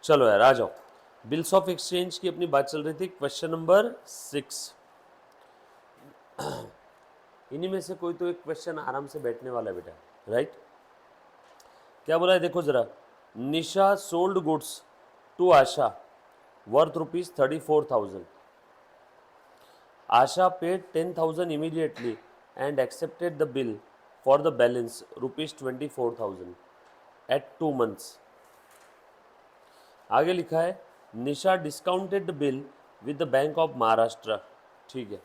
चलो यार आ जाओ, बिल्स ऑफ एक्सचेंज की अपनी बात चल रही थी। क्वेश्चन नंबर 6, इन्हीं में से कोई तो एक क्वेश्चन आराम से बैठने वाला है बेटा, राइट। क्या बोला है देखो जरा, Nisha sold goods to Asha worth ₹34,000. Asha paid 10,000 immediately and accepted the bill for the balance ₹24,000 at 2 months. आगे लिखा है Nisha discounted the bill with the bank of Maharashtra, ठीक है।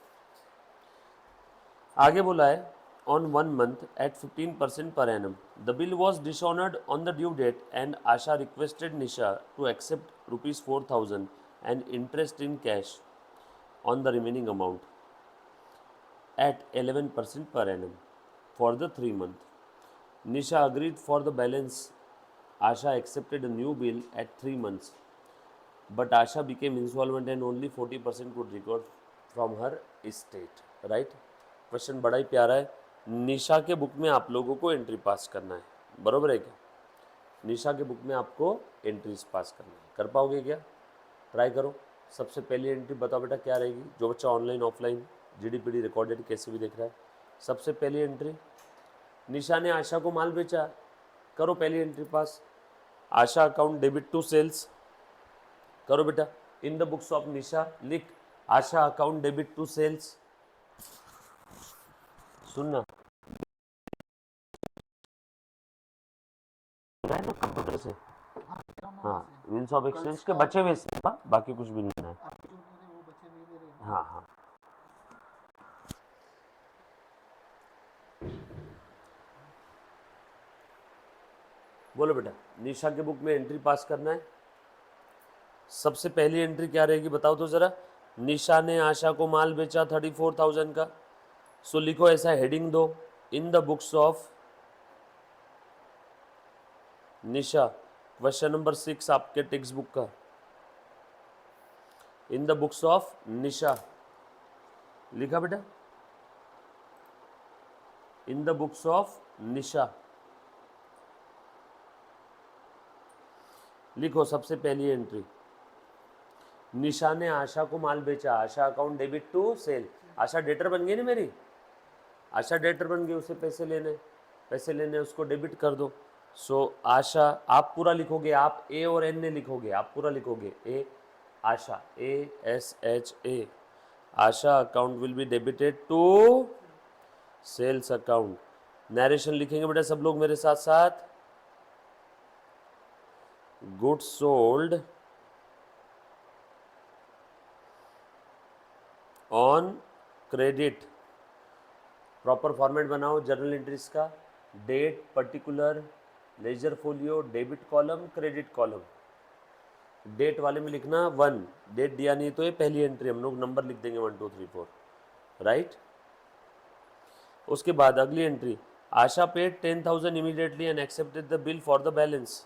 आगे बोला है on 1 month at 15% per annum. The bill was dishonored on the due date and Asha requested Nisha to accept ₹4,000 and interest in cash on the remaining amount at 11% per annum for the 3 month. Nisha agreed for the balance. Asha accepted a new bill at 3 months, but Asha became insolvent and only 40% could recover from her estate. Right? Question बड़ा ही प्यारा है। निशा के book में आप लोगों को entry पास करना है, बरोबर है क्या? निशा के बुक में आपको एंट्रीज पास करना है, कर पाओगे क्या? ट्राई करो। सबसे पहली एंट्री बताओ बेटा क्या रहेगी, जो बच्चा ऑनलाइन ऑफलाइन जीडीपीडी रिकॉर्डेड कैसे भी देख रहा है। सबसे पहली एंट्री, निशा ने आशा को माल बेचा, करो पहली entry pass. Asha account debit to sales, करो बेटा। In the books of Nisha लिख Asha account debit to sales. सुनना है ना कंप्यूटर से, हाँ व्हील्स ऑफ एक्सचेंज के बचे हुए से, बाकी कुछ भी नहीं है। हाँ हाँ बोलो बेटा, निशा के बुक में एंट्री पास करना है। सबसे पहली एंट्री क्या रहेगी बताओ तो जरा। निशा ने आशा को माल बेचा 34,000 का। सो लिखो ऐसा हेडिंग दो, इन the books of Nisha. Question number 6 आपके टेक्स्ट बुक का, इन द बुक्स ऑफ निशा लिखा बेटा, इन द बुक्स ऑफ निशा लिखो। सबसे पहली एंट्री, निशा ने आशा को माल बेचा, Asha account debit to sale. Asha debtor बन गई ना मेरी, आशा डेटर बन गई, उसे पैसे लेने उसको डेबिट कर दो। सो आशा, आप पूरा लिखोगे, आप ए और एन ने लिखोगे, आप पूरा लिखोगे A Asha, ASHA। Asha account will be debited to sales account. Narration लिखेंगे बेटा सब लोग मेरे साथ साथ। Goods sold on credit, proper format बनाओ जर्नल एंट्रीज का। Date, particular, ledger folio, debit column, credit column. Date वाले में लिखना 1, डेट दिया नहीं तो ये पहली एंट्री, हम लोग नंबर लिख देंगे 1 2 3 4, राइट। उसके बाद अगली एंट्री, Asha paid 10,000 immediately and accepted the bill for the balance.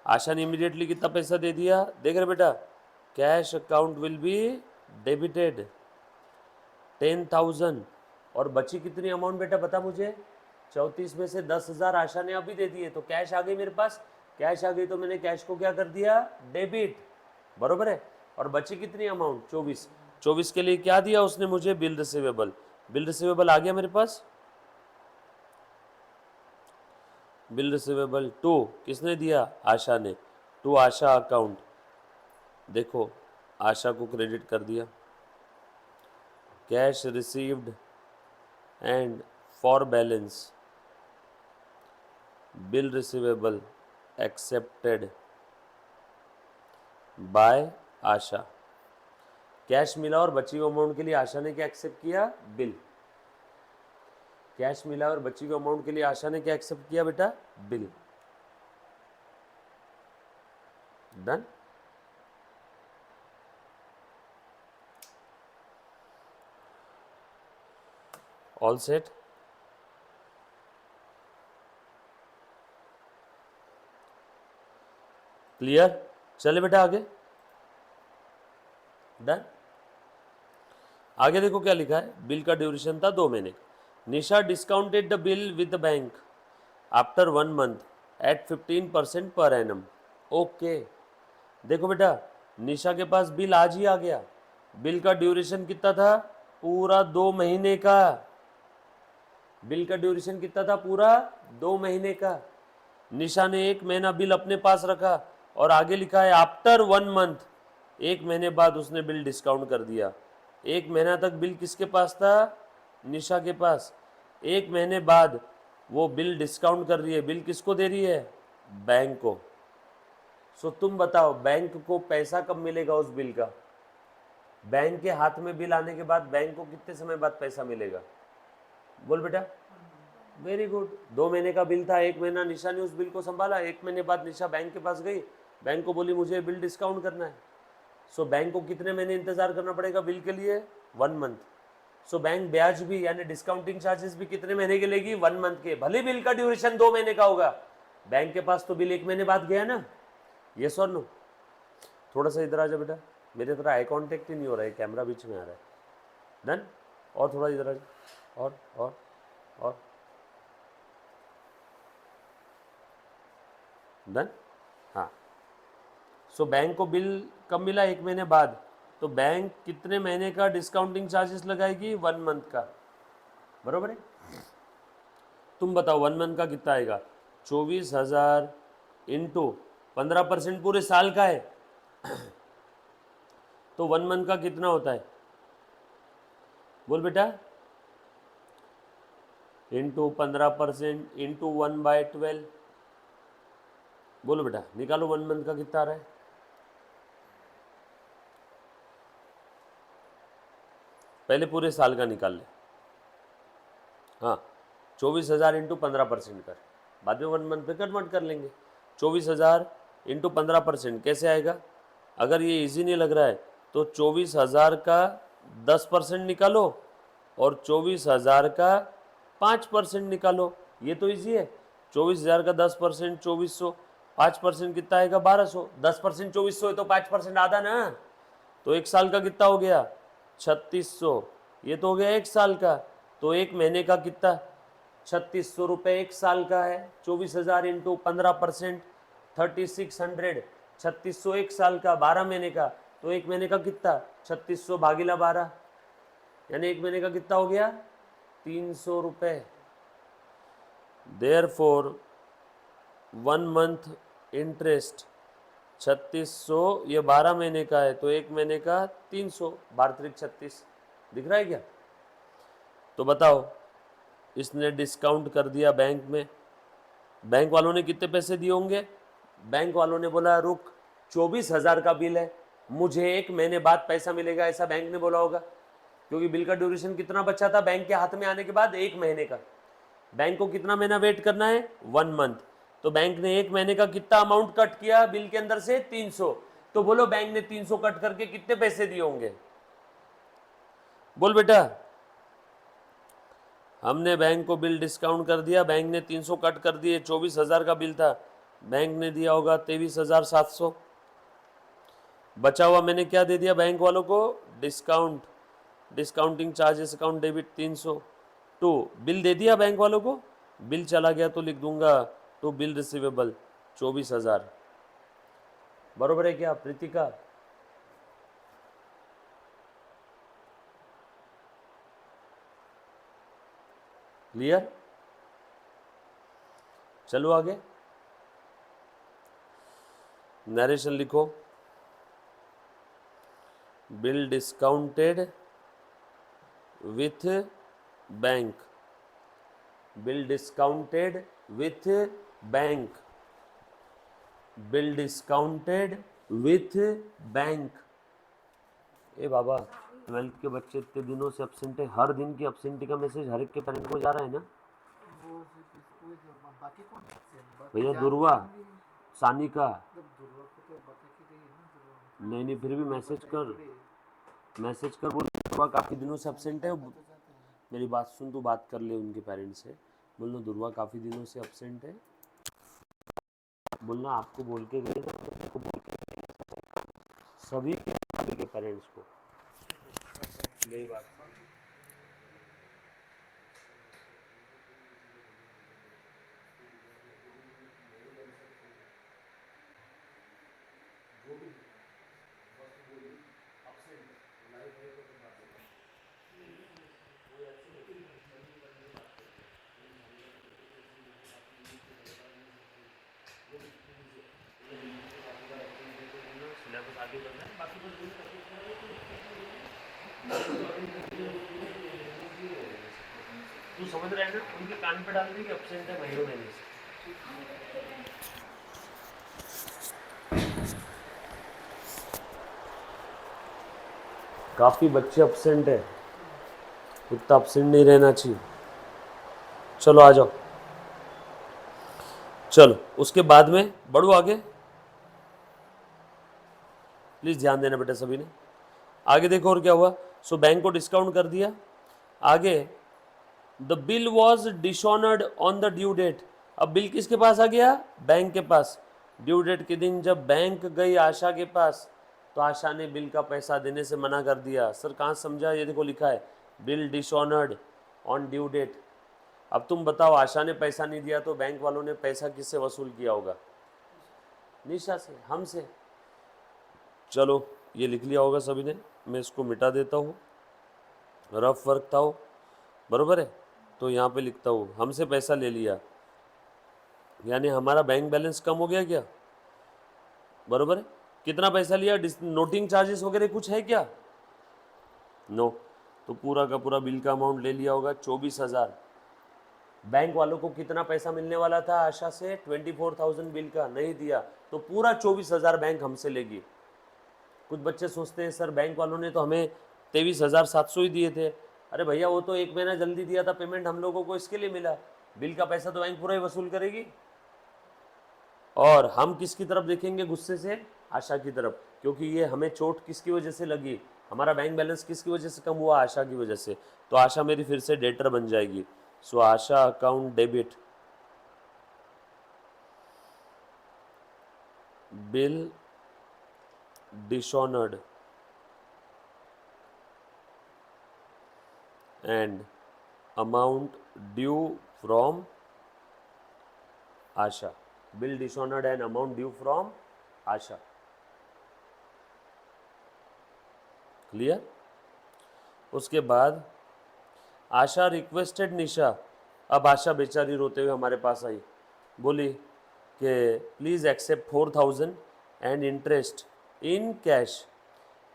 Asha ने इमीडिएटली कितना पैसा दे दिया, देख रहे बेटा, cash account will be debited 10,000। और बची कितनी अमाउंट बेटा बता मुझे, 34 में से 10,000 आशा ने अभी दे दिए, तो कैश आ गई मेरे पास। कैश आ गई तो मैंने कैश को क्या कर दिया, डेबिट, बरोबर है। और बची कितनी अमाउंट, 24। 24 के लिए क्या दिया उसने मुझे, बिल रिसीवेबल। बिल रिसीवेबल आ गया मेरे पास। बिल रिसीवेबल टू किसने दिया, आशा ने, टू आशा अकाउंट। देखो आशा को क्रेडिट कर दिया। Cash received and for balance, bill receivable accepted by Asha. Cash मिला और बची हुई अमाउंट के लिए आशा ने क्या एक्सेप्ट किया, बिल। कैश मिला और बची हुई अमाउंट के लिए आशा ने क्या एक्सेप्ट किया बेटा, bill. Done. All set. Clear. चले बेटा आगे, डन। आगे देखो क्या लिखा है, बिल का ड्यूरेशन था 2 महीने। Nisha discounted the bill with the bank after 1 month at 15% per annum. Okay, देखो बेटा, निशा के पास बिल आज ही आ गया। बिल का ड्यूरेशन कितना था? पूरा 2 महीने का। बिल का ड्यूरेशन कितना था? पूरा 2 महीने का। निशा ने 1 महीना बिल अपने पास रखा और आगे लिखा है आफ्टर 1 मंथ, 1 महीने बाद उसने बिल डिस्काउंट कर दिया। 1 महीना तक बिल किसके पास था? निशा के पास। 1 महीने बाद वो बिल डिस्काउंट कर रही है। बिल किसको दे रही है? बैंक को। सो तुम बताओ बैंक को पैसा कब मिलेगा उस बिल का? बैंक के हाथ में बिल आने के बाद बैंक को कितने समय बाद पैसा मिलेगा? बोल बेटा। Very good. 2 महीने का बिल था, 1 महीना निशा ने उस बिल को संभाला। 1 महीने बाद निशा बैंक के पास गई, बैंक को बोली मुझे बिल डिस्काउंट करना है। सो बैंक को कितने महीने इंतजार करना पड़ेगा बिल के लिए? 1 मंथ। सो बैंक ब्याज भी यानी डिस्काउंटिंग चार्जेस भी कितने महीने के लेगी? 1 मंथ के। भले बिल का ड्यूरेशन 2 महीने का होगा, बैंक के पास तो बिल 1 महीने बाद गया ना। यस और नो? थोड़ा सा इधर आ जा बेटा, मेरे तरह आई कांटेक्ट ही नहीं हो रहा है, कैमरा बीच में आ रहा है। डन? और थोड़ा इधर आ जा, और डन? हाँ। सो बैंक को बिल कब मिला? 1 महीने बाद। तो बैंक कितने महीने का डिस्काउंटिंग चार्जेस लगाएगी? 1 मंथ का। बरोबर है? तुम बताओ 1 मंथ का कितना आएगा? 24,000 इंटू 15% पूरे साल का है तो 1 मंथ का कितना होता है? बोल बेटा। Into 15% into 1/12। बोलो बेटा, निकालो 1 मंथ का कितना आ रहा है? पहले पूरे साल का निकाल ले। हाँ, 24,000 इंटू 15% कर, बाद में 1 मंथ पे कन्वर्ट कर लेंगे। 24,000 इंटू 15% कैसे आएगा? अगर ये इजी नहीं लग रहा है तो 24,000 का 10% निकालो और 24,000 का 5% निकालो। ये तो इजी है। 24,000 का 10% 2400, 5% कितना आएगा? 1200। 10% 2400 है तो 5% आधा ना। तो 1 साल का कितना हो गया? 3600। ये तो हो गया 1 साल का। तो 1 महीने का कितना? 3600 रुपये 1 साल का है। 24,000 इंटू 15%, 3600। 3600 1 साल का, 12 महीने का। तो 1 महीने का कितना? 3600 भागीला 12, यानी 1 महीने का कितना हो गया? 300 रुपये। देयर फोर 1 मंथ इंटरेस्ट 3600, ये 12 महीने का है तो 1 महीने का 300, 12×36। दिख रहा है क्या? तो बताओ, इसने डिस्काउंट कर दिया बैंक में। बैंक वालों ने कितने पैसे दिए होंगे? बैंक वालों ने बोला रुक, 24,000 का बिल है, मुझे 1 महीने बाद पैसा मिलेगा, ऐसा बैंक ने बोला होगा। क्योंकि बिल का ड्यूरेशन कितना बचा था बैंक के हाथ में आने के बाद? 1 महीने का। बैंक को कितना महीना वेट करना है? 1 मंथ। तो बैंक ने 1 महीने का कितना अमाउंट कट किया बिल के अंदर से? 300। तो बोलो बैंक ने 300 कट करके कितने पैसे दिए होंगे? बोल बेटा। हमने बैंक को बिल डिस्काउंट कर दिया, बैंक ने 300 कट कर दिए, 24,000 का बिल था, बैंक ने दिया होगा 23,700। बचा हुआ मैंने क्या दे दिया बैंक वालों को? Discount, discounting charges account debit 300। To bill दे दिया बैंक वालों को, बिल चला गया तो लिख दूंगा टू बिल रिसीवेबल 24,000। बरोबर है क्या प्रीतिका? क्लियर? चलो आगे, नरेशन लिखो। Bill discounted with bank, bill discounted with bank, bill discounted with bank. A Baba, 12th के बच्चे इतने दिनों से अपसेंट है, हर दिन की अपसेंटी का मैसेज हर एक के पेरेंट को जा रहा है ना? भैया दुर्वा, सानिका, नहीं नहीं फिर भी मैसेज कर, मैसेज कर, बोल दुर्वा काफ़ी दिनों से अपसेंट है। मेरी बात सुन, तू बात कर ले उनके पेरेंट्स से, बोलना दुर्वा काफ़ी दिनों से अपसेंट है, बोलना आपको बोल के गए ना, आपको बोल के सभी के पेरेंट्स को यही बात। सिलेबस आगे बढ़ना है बाकी तू समझ रहा है ना, उनके कान पे डाल देंगे एब्सेंट है महीनों महीने से। काफ़ी बच्चे एब्सेंट है, इतना एब्सेंट नहीं रहना चाहिए। चलो आ जाओ, चलो उसके बाद में बढ़ो आगे, प्लीज़ ध्यान देना बेटा सभी ने। आगे देखो और क्या हुआ। सो बैंक को डिस्काउंट कर दिया। आगे the bill was dishonoured on the due date. अब बिल किसके पास आ गया? बैंक के पास। ड्यू डेट के दिन जब बैंक गई आशा के पास तो आशा ने बिल का पैसा देने से मना कर दिया। सर कहाँ समझा? ये देखो लिखा है bill dishonoured on due date. अब तुम बताओ, आशा ने पैसा नहीं दिया तो बैंक वालों ने पैसा किससे वसूल किया होगा? निशा से, हमसे। चलो ये लिख लिया होगा सभी ने, मैं इसको मिटा देता हूँ, रफ वर्क था वो, बरोबर है। तो यहाँ पे लिखता हूँ हमसे पैसा ले लिया, यानी हमारा बैंक बैलेंस कम हो गया क्या? बरोबर है। कितना पैसा लिया? नोटिंग चार्जेस वगैरह कुछ है क्या? नो। तो पूरा का पूरा बिल का अमाउंट ले लिया होगा 24,000। बैंक वालों को कितना पैसा मिलने वाला था आशा से? 24,000 बिल का, नहीं दिया तो पूरा 24,000 बैंक हमसे लेगी। कुछ बच्चे सोचते हैं सर बैंक वालों ने तो हमें 23,700 ही दिए थे। अरे भैया वो तो एक महीना जल्दी दिया था पेमेंट, हम लोगों को इसके लिए मिला। बिल का पैसा तो बैंक पूरा ही वसूल करेगी। और हम किसकी तरफ देखेंगे गुस्से से? आशा की तरफ, क्योंकि ये हमें चोट किसकी वजह से लगी? हमारा बैंक बैलेंस किसकी वजह से कम हुआ? आशा की वजह से। तो आशा मेरी फिर से डेटर बन जाएगी। So Asha account debit bill dishonoured and amount due from Asha. Bill dishonoured and amount due from Asha. Clear? उसके बाद आशा रिक्वेस्टेड निशा। अब आशा बेचारी रोते हुए हमारे पास आई, बोली कि please accept 4,000 and interest in cash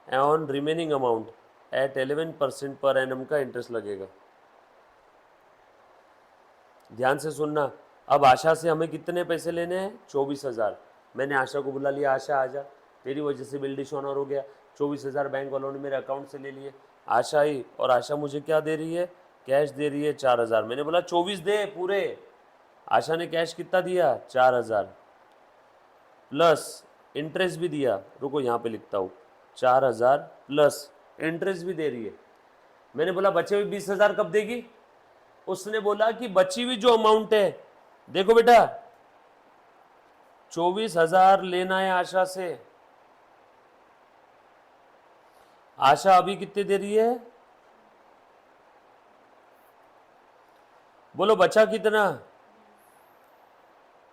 on remaining amount at 11% per annum का इंटरेस्ट लगेगा। ध्यान से सुनना। अब आशा से हमें कितने पैसे लेने हैं? 24,000। मैंने आशा को बुला लिया, आशा आजा, तेरी वजह से बिल डिसऑनर हो गया, 24,000 बैंक वालों ने मेरे अकाउंट से ले लिए। आशा आई और आशा मुझे क्या दे रही है? कैश दे रही है 4,000। मैंने बोला 24 दे पूरे। आशा ने कैश कितना दिया? 4,000 प्लस इंटरेस्ट भी दिया। रुको यहाँ पे लिखता हूँ, 4,000 प्लस इंटरेस्ट भी दे रही है। मैंने बोला बचे हुए 20,000 कब देगी? उसने बोला कि बची हुई जो अमाउंट है, देखो बेटा 24,000 लेना है आशा से। आशा अभी कितने दे रही है? बोलो बचा कितना?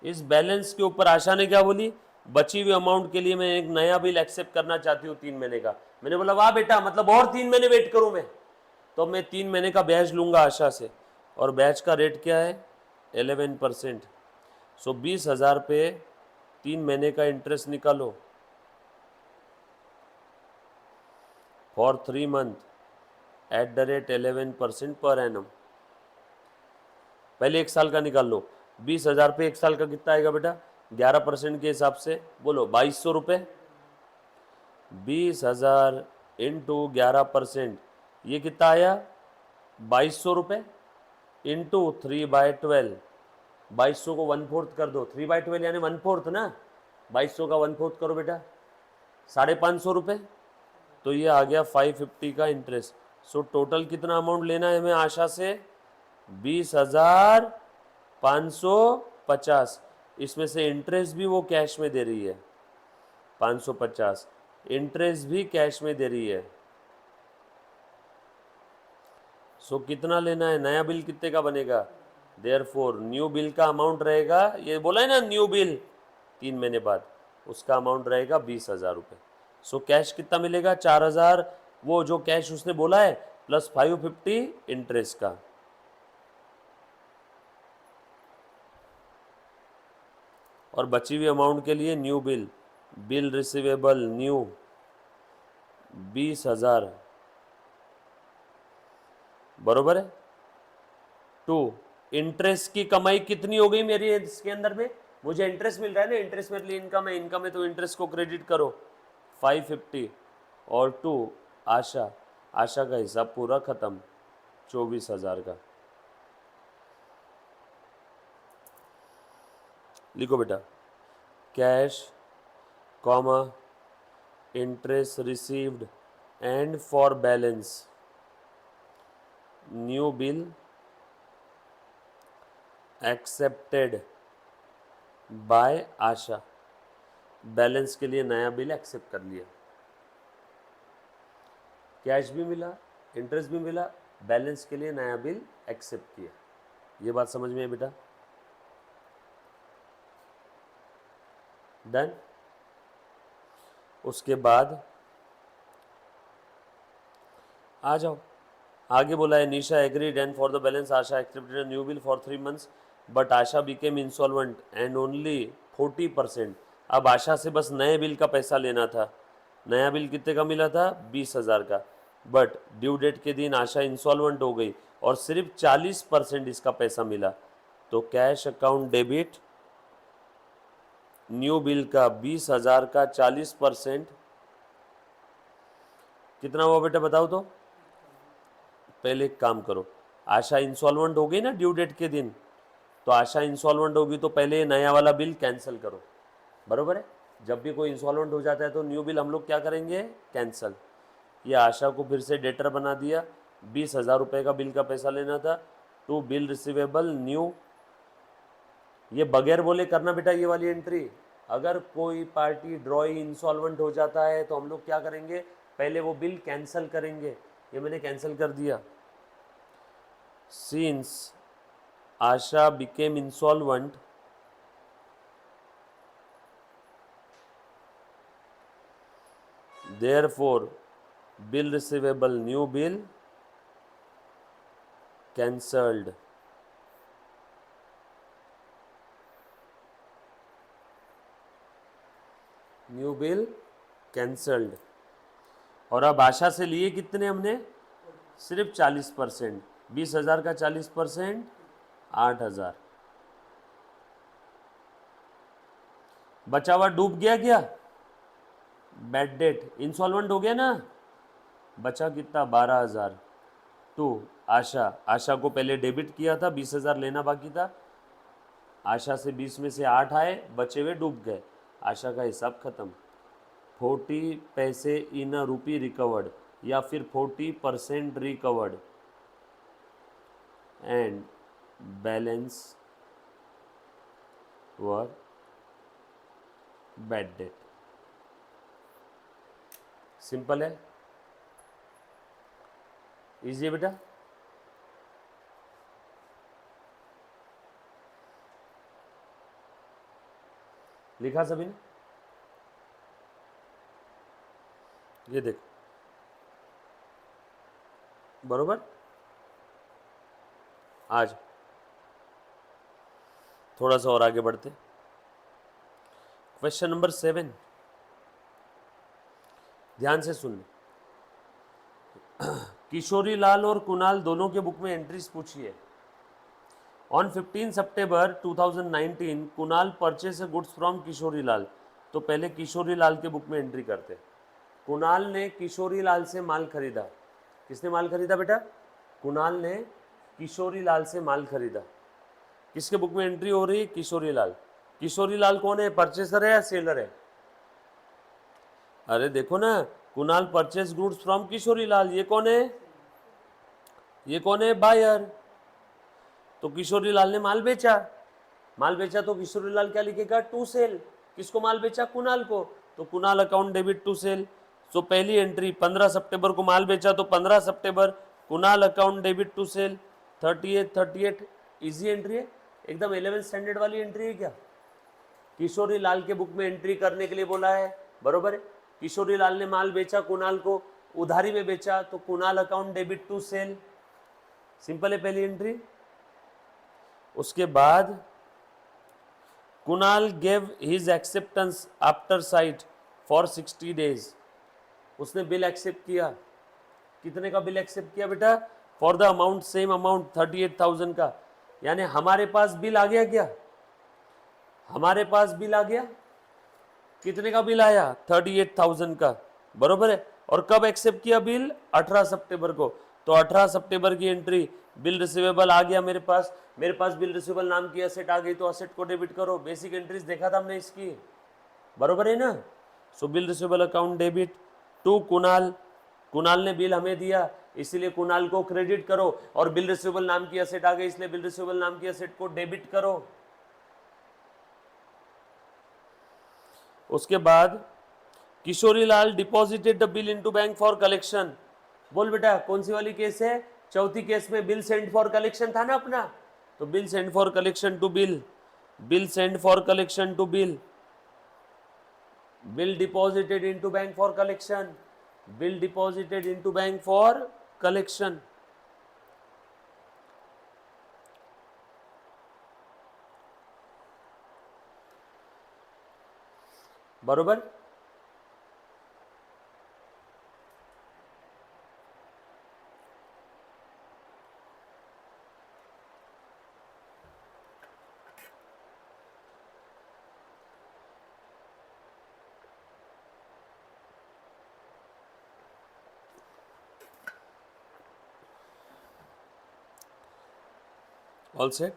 इस बैलेंस के ऊपर आशा ने क्या बोली? बची हुई अमाउंट के लिए मैं एक नया बिल एक्सेप्ट करना चाहती हूँ 3 महीने का। मैंने बोला वाह बेटा, मतलब और 3 महीने वेट करूं मैं? तो मैं 3 महीने का ब्याज लूंगा आशा से, और ब्याज का रेट क्या है? 11%। सो 20,000 पे 3 महीने का इंटरेस्ट निकालो for 3 month at the rate 11% per annum. पहले 1 साल का निकाल लो। 20,000 पे 1 साल का कितना आएगा बेटा? 11% के हिसाब से बोलो 2,200 रुपये। 20,000 इंटू 11%, ये कितना आया? 2,200 रुपये इंटू 3/12। 2,200 को 1/4 कर दो, 3/12 यानी 1/4 ना। 2,200 का 1/4 करो बेटा, 550 रुपये। तो ये आ गया 550 का इंटरेस्ट। सो टोटल कितना अमाउंट लेना है हमें आशा से? 20,550। इसमें से इंटरेस्ट भी वो कैश में दे रही है 550, इंटरेस्ट भी कैश में दे रही है। सो कितना लेना है? नया बिल कितने का बनेगा? देयरफॉर न्यू बिल का अमाउंट रहेगा, ये बोला है ना न्यू बिल 3 महीने बाद, उसका अमाउंट रहेगा 20,000 रुपये। सो कैश कितना मिलेगा? 4,000 वो जो कैश उसने बोला है प्लस 550 इंटरेस्ट का। और बची हुई अमाउंट के लिए new bill, bill receivable new 20,000 बरोबर है। टू, इंटरेस्ट की कमाई कितनी हो गई मेरी इसके अंदर में? मुझे इंटरेस्ट मिल रहा है ना, इंटरेस्ट मेरे लिए इनकम है, इनकम है तो इंटरेस्ट को क्रेडिट करो 550। और टू, आशा, आशा का हिसाब पूरा खत्म 24,000 का। लिखो बेटा, cash comma interest received and for balance new bill accepted by Asha. Balance के लिए नया बिल एक्सेप्ट कर लिया, कैश भी मिला, इंटरेस्ट भी मिला, बैलेंस के लिए नया बिल एक्सेप्ट किया। ये बात समझ में है बेटा? डन। उसके बाद आ जाओ, आगे बोला है Nisha agreed and for the balance Asha accepted new bill for 3 months but Asha became insolvent and only 40%। अब आशा से बस नए बिल का पैसा लेना था। नया बिल कितने का मिला था? 20,000 का। बट ड्यू डेट के दिन आशा इंसॉल्वेंट हो गई और सिर्फ 40% इसका पैसा मिला। तो cash account debit new bill का 20,000 का 40% कितना हुआ बेटा बताओ तो? पहले एक काम करो, आशा इंसॉल्वेंट हो गई ना ड्यू डेट के दिन, तो आशा इंसॉल्वेंट होगी तो पहले नया वाला बिल कैंसिल करो, बरोबर है। जब भी कोई इंसॉल्वेंट हो जाता है तो न्यू बिल हम लोग क्या करेंगे? कैंसिल। ये आशा को फिर से डेटर बना दिया, 20,000 रुपये का बिल का पैसा लेना था। टू बिल रिसीवेबल न्यू, ये बगैर बोले करना बेटा ये वाली एंट्री। अगर कोई पार्टी ड्रॉई इंसॉल्वेंट हो जाता है तो हम लोग क्या करेंगे? पहले वो बिल कैंसिल करेंगे। ये मैंने कैंसिल कर दिया। Since Asha became insolvent therefore bill receivable new bill cancelled। New bill cancelled. और अब आशा से लिए कितने हमने? सिर्फ 40%। 20,000 का 40% 8,000। बचा हुआ डूब गया क्या? बैड डेट इंसॉल्वेंट हो गया ना, बचा कितना? 12,000। टू आशा, आशा को पहले डेबिट किया था, 20,000 लेना बाकी था। आशा से 20 में से 8 आए, बचे हुए डूब गए, आशा का हिसाब खत्म। 40 पैसे इन अ रूपी रिकवर्ड या फिर 40% recovered and balance were bad debt. Simple है, इजी है बेटा। लिखा सभी ने? ये देखो बरोबर। आज थोड़ा सा और आगे बढ़ते, क्वेश्चन नंबर 7 ध्यान से सुन। किशोरी लाल और कुणाल दोनों के बुक में एंट्रीज पूछी है। On 15 September 2019 Kunal purchase goods from Kishori Lal. तो पहले किशोरी लाल के बुक में एंट्री करते। कुणाल ने किशोरी लाल से माल खरीदा। किसने माल खरीदा बेटा? कुणाल ने किशोरी लाल से माल खरीदा। किसके बुक में एंट्री हो रही है? किशोरी लाल। किशोरी लाल कौन है? परचेसर है या सेलर है? अरे देखो ना, Kunal purchase goods from Kishori लाल, ये कौन है? ये कौन है? बायर। तो किशोरी लाल ने माल बेचा। माल बेचा तो किशोरी लाल क्या लिखेगा? To sale. किसको माल बेचा? कुणाल को। तो Kunal account debit to sale. So पहली एंट्री 15 सितंबर को माल बेचा तो 15 सितंबर Kunal account debit to sale. 38 38 easy entry है एकदम, 11th स्टैंडर्ड वाली एंट्री है क्या? किशोरी लाल के बुक में एंट्री करने के लिए बोला है, बरोबर है। किशोरी लाल ने माल बेचा कुणाल को, उधारी में बेचा, तो Kunal account debit to sale, simple है पहली एंट्री। उसके बाद Kunal gave his acceptance after sight for 60 days, उसने बिल एक्सेप्ट किया। कितने का बिल एक्सेप्ट किया बेटा? For the amount, same amount 38,000 का। यानी हमारे पास बिल आ गया क्या? हमारे पास बिल आ गया। कितने का बिल आया? 38,000 का, बरोबर है। और कब एक्सेप्ट किया बिल? 18 सितंबर को। तो 18 सितंबर की एंट्री, बिल रिसीवेबल आ गया मेरे पास। मेरे पास बिल रिसीवेबल नाम की असेट आ गई, तो असेट को डेबिट करो। बेसिक एंट्रीज देखा था हमने इसकी, बरोबर है ना। So bill receivable account debit to Kunal, Kunal ने बिल हमें दिया, इसीलिए कुणाल को क्रेडिट करो। और बिल रिसीवेबल नाम की असेट आ गई, इसलिए बिल रिसीवेबल नाम की असेट को डेबिट करो। उसके बाद Kishori Lal deposited the bill into bank for collection. बोल बेटा कौन सी वाली केस है? चौथी केस में बिल सेंड फॉर कलेक्शन था ना अपना, तो bill send for collection to bill, bill send for collection to bill, bill deposited into bank for collection, bill deposited into bank for collection। बरोबर। All set.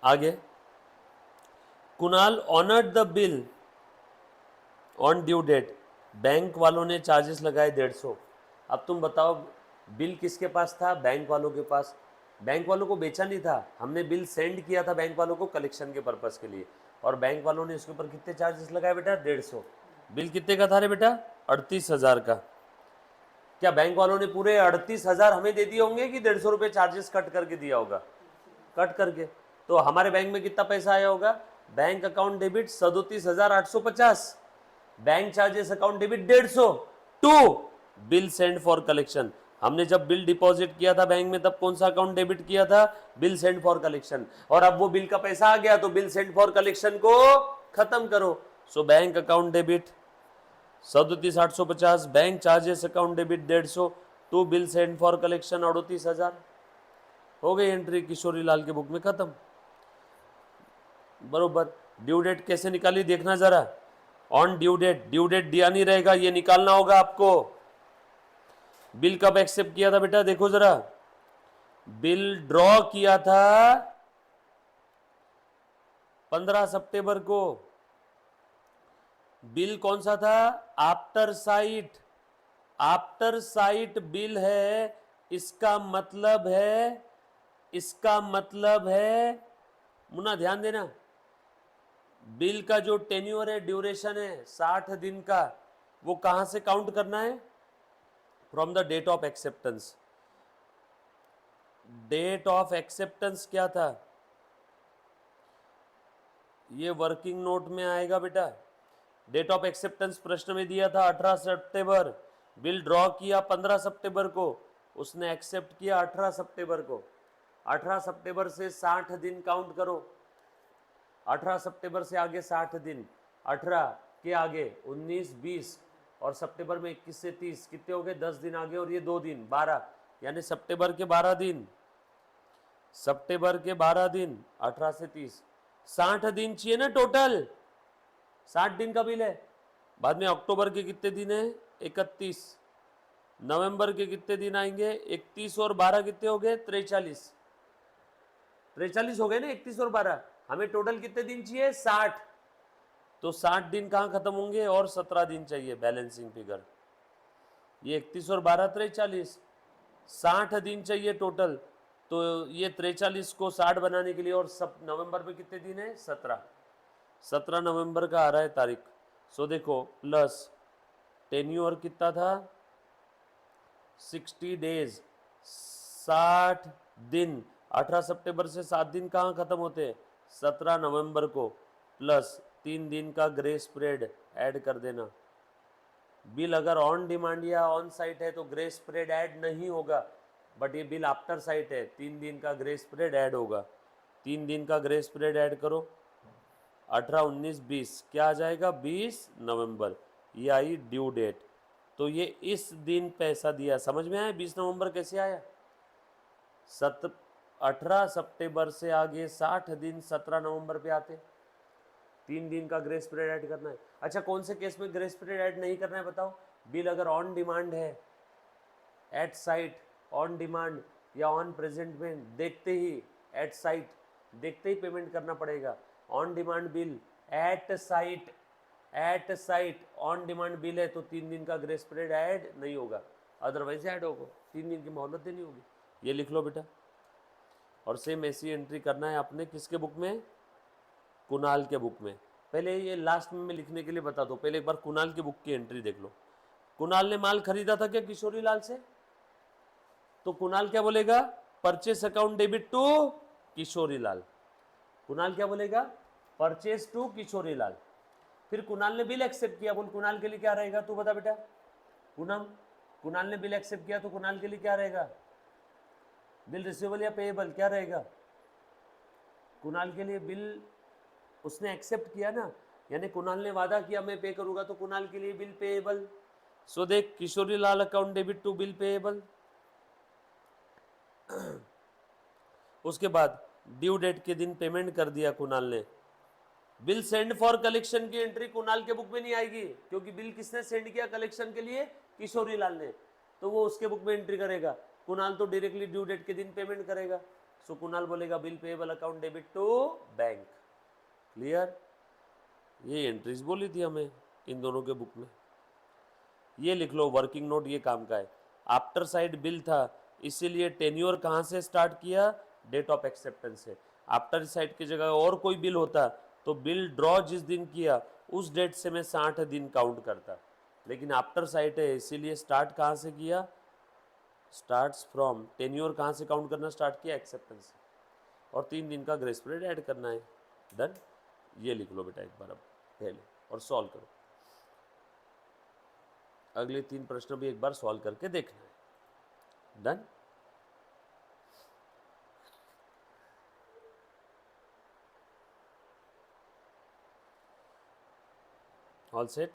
आगे, Kunal honoured the bill on due date, bank वालों ने charges लगाए 150। अब तुम बताओ, bill किसके पास था? बैंक वालों के पास। बैंक वालों को बेचा नहीं था, हमने बिल सेंड किया था बैंक वालों को कलेक्शन के पर्पस के लिए, और बैंक वालों ने इसके ऊपर कितने चार्जेस लगाए बेटा? 150। बिल कितने का था रे बेटा? 38,000 का। क्या बैंक वालों ने पूरे 38,000 हमें दे दिए होंगे कि 150 रुपये चार्जेस कट करके दिया होगा? कट करके। तो हमारे बैंक में कितना पैसा आया होगा? Bank account debit 37,850, bank charges account debit 150 to bill send for collection. हमने जब बिल डिपॉजिट किया था बैंक में, तब कौन सा अकाउंट डेबिट किया था? Bill send for collection. और अब वो बिल का पैसा आ गया, तो बिल सेंड फॉर कलेक्शन को खत्म करो। So bank account debit 37,850, bank charges account debit 150 to bill send for collection 38,000। हो गई एंट्री किशोरी लाल के बुक में, खत्म, बरोबर। ड्यू डेट कैसे निकाली देखना जरा। On due date, due date दिया नहीं रहेगा, ये निकालना होगा आपको। बिल कब एक्सेप्ट किया था बेटा? देखो जरा, बिल ड्रॉ किया था 15 सितंबर को। बिल कौन सा था? After site, after site bill है। इसका मतलब है, इसका मतलब है, मुन्ना ध्यान देना, बिल का जो टेन्योर है, ड्यूरेशन है 60 दिन का, वो कहां से काउंट करना है? From the date of acceptance. Date of acceptance क्या था? ये वर्किंग नोट में आएगा बेटा। डेट ऑफ एक्सेप्टेंस प्रश्न में दिया था 18 सितंबर, बिल ड्रॉ किया 15 सितंबर को, उसने एक्सेप्ट किया 18 सितंबर को। 18 सितंबर से 60 दिन काउंट करो, 18 सितंबर से आगे 60 दिन, 18 के आगे 19, 20, और सितंबर में 21 से 30, कितने हो गए? 10 दिन आगे, और ये 2 दिन 12, यानी सितंबर के 12 दिन, सितंबर के 12 दिन, 18 से 30, 60 दिन चाहिए ना टोटल। 60 दिन का बिल है। बाद में अक्टूबर के कितने दिन है? 31। नवंबर के कितने दिन आएंगे? 31 और 12 कितने हो गए? 43। 43 हो गए ना, 31 और 12। हमें टोटल कितने दिन चाहिए? 60। तो 60 दिन कहाँ खत्म होंगे? और 17 दिन चाहिए बैलेंसिंग फिगर। ये 31 और 12 43, 60 दिन चाहिए टोटल। तो ये 43 को 60 बनाने के लिए, और सब नवंबर में कितने दिन है? 17 नवंबर का आ रहा है तारीख। सो देखो प्लस टेन्योर कितना था? 60 डेज, 60 दिन। 18 सितंबर से 7 दिन कहाँ खत्म होते हैं? 17 नवंबर को, प्लस 3 दिन का ग्रेस पीरियड ऐड कर देना। बिल अगर ऑन डिमांड या ऑन साइट है तो ग्रेस पीरियड ऐड नहीं होगा, बट ये बिल आफ्टर साइट है, 3 दिन का ग्रेस पीरियड ऐड होगा। 3 दिन का ग्रेस पीरियड ऐड करो, 18, 19, 20, क्या आ जाएगा? 20 नवंबर, ये आई ड्यू डेट। तो ये इस दिन पैसा दिया, समझ में आया 20 नवंबर कैसे आया? 18 सितंबर से आगे 60 दिन 17 नवंबर पे आते। 3 दिन का ग्रेस पीरियड ऐड करना है। अच्छा, कौन से केस में ग्रेस पीरियड ऐड नहीं करना है बताओ? बिल अगर ऑन डिमांड है, एट साइट, ऑन डिमांड या ऑन प्रेजेंट में, देखते ही, एट साइट देखते ही पेमेंट करना पड़ेगा। On demand bill at sight, at sight on demand bill है तो 3 दिन का ग्रेस पीरियड ऐड नहीं होगा, अदरवाइज ऐड होगा। 3 दिन की मोहलत देनी होगी। ये लिख लो बेटा। और सेम ऐसी एंट्री करना है आपने किसके बुक में? कुणाल के बुक में। पहले ये लास्ट में मैं लिखने के लिए बता दो, पहले एक बार कुणाल की बुक की एंट्री देख लो। कुणाल ने माल खरीदा था क्या किशोरी लाल से? तो कुणाल क्या बोलेगा? Purchase account debit to Kishori Lal. Kunal क्या बोलेगा? Purchase to Kishori Lal. फिर कुणाल ने बिल एक्सेप्ट किया, बोल कुणाल के लिए क्या रहेगा? तू बता बेटा। पूनम, कुणाल ने बिल एक्सेप्ट किया तो कुणाल के लिए क्या रहेगा? बिल रिसीवेबल या पेएबल क्या रहेगा? कुणाल के लिए बिल उसने एक्सेप्ट किया ना, यानी कुणाल ने वादा किया मैं पे करूंगा, तो कुणाल के लिए बिल पेएबल। सो देख, Kishori Lal account debit to bill payable. उसके बाद ड्यू डेट के दिन पेमेंट कर दिया कुणाल ने। बिल सेंड फॉर कलेक्शन की एंट्री कुणाल के बुक में नहीं आएगी, क्योंकि बिल किसने सेंड किया कलेक्शन के लिए? किशोरी लाल ने, तो वो उसके बुक में एंट्री करेगा। कुणाल तो डायरेक्टली ड्यू डेट के दिन पेमेंट करेगा। सो कुणाल बोलेगा bill payable account debit to bank. Clear? ये एंट्रीज बोली थी हमें इन दोनों के बुक में। ये लिख लो वर्किंग नोट, ये काम का है। आफ्टर साइड बिल था, इसीलिए टेन्योर कहाँ से स्टार्ट किया? डेट ऑफ एक्सेप्टेंस से। आफ्टर साइड की जगह और कोई बिल होता तो बिल ड्रॉ जिस दिन किया उस डेट से मैं 60 दिन काउंट करता, लेकिन आफ्टर साइट है इसीलिए स्टार्ट कहाँ से किया? स्टार्ट्स फ्रॉम टेन्योर कहाँ से काउंट करना स्टार्ट किया? एक्सेप्टेंस से। और 3 दिन का ग्रेस पीरियड ऐड करना है। डन? ये लिख लो बेटा एक बार अब पहले, और सॉल्व करो। अगले 3 प्रश्न भी एक बार सॉल्व करके देखना है। डन? All set?